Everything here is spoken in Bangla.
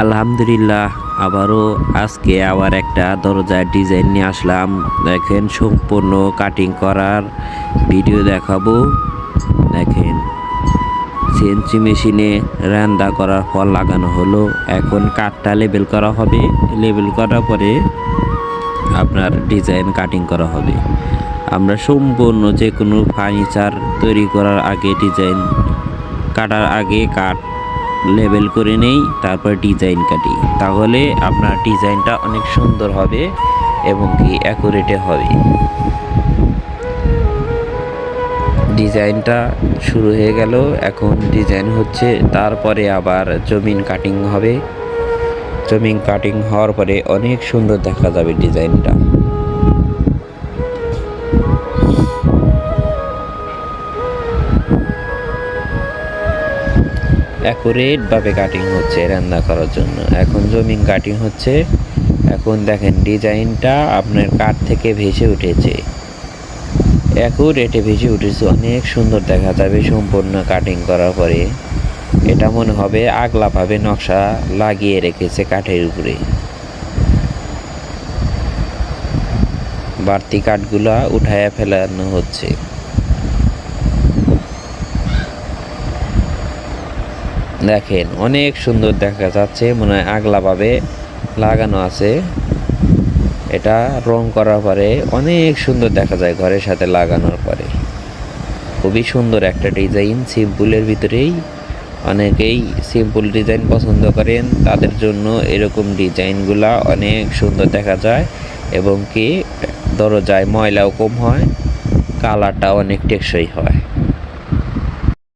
আলহামদুলিল্লাহ, আবারও আজকে আবার একটা দরজার ডিজাইন নিয়ে আসলাম। দেখেন, সম্পূর্ণ কাটিং করার ভিডিও দেখাবো। দেখেন, সিএনসি মেশিনে রান্দা করার পর লাগানো হলো। এখন কাঠটা লেবেল করা হবে। লেবেল করার পরে আপনার ডিজাইন কাটিং করা হবে। আমরা সম্পূর্ণ যে কোনো ফার্নিচার তৈরি করার আগে, ডিজাইন কাটার আগে কাঠ লেবেল করে নেই, তারপর ডিজাইন কাটি। তাহলে আপনার ডিজাইনটা অনেক সুন্দর হবে এবং কি অ্যাকুরেটে হবে। ডিজাইনটা শুরু হয়ে গেল, এখন ডিজাইন হচ্ছে, তারপরে আবার জমিন কাটিং হবে। জমিন কাটিং হওয়ার পরে অনেক সুন্দর দেখা যাবে ডিজাইনটা। অ্যাকুরেটভাবে কাটিং হচ্ছে রান্না করার জন্য। এখন জমিন কাটিং হচ্ছে। এখন দেখেন, ডিজাইনটা আপনার কাঠ থেকে ভেসে উঠেছে, অ্যাকুরেটে ভেসে উঠেছে, অনেক সুন্দর দেখা যাবে সম্পূর্ণ কাটিং করার পরে। এটা মনে হবে আগলাভাবে নকশা লাগিয়ে রেখেছে কাঠের উপরে। বাড়তি কাঠগুলা উঠায়া ফেলানো হচ্ছে। দেখেন, অনেক সুন্দর দেখা যাচ্ছে, মনে হয় আগলাভাবে লাগানো আছে। এটা রং করার পরে অনেক সুন্দর দেখা যায় ঘরের সাথে লাগানোর পরে। খুবই সুন্দর একটা ডিজাইন, সিম্পলের ভিতরেই। অনেকেই সিম্পল ডিজাইন পছন্দ করেন, তাদের জন্য এরকম ডিজাইনগুলা অনেক সুন্দর দেখা যায় এবং কি দরজায় ময়লাও কম হয়, কালারটা অনেক টেকসই হয়।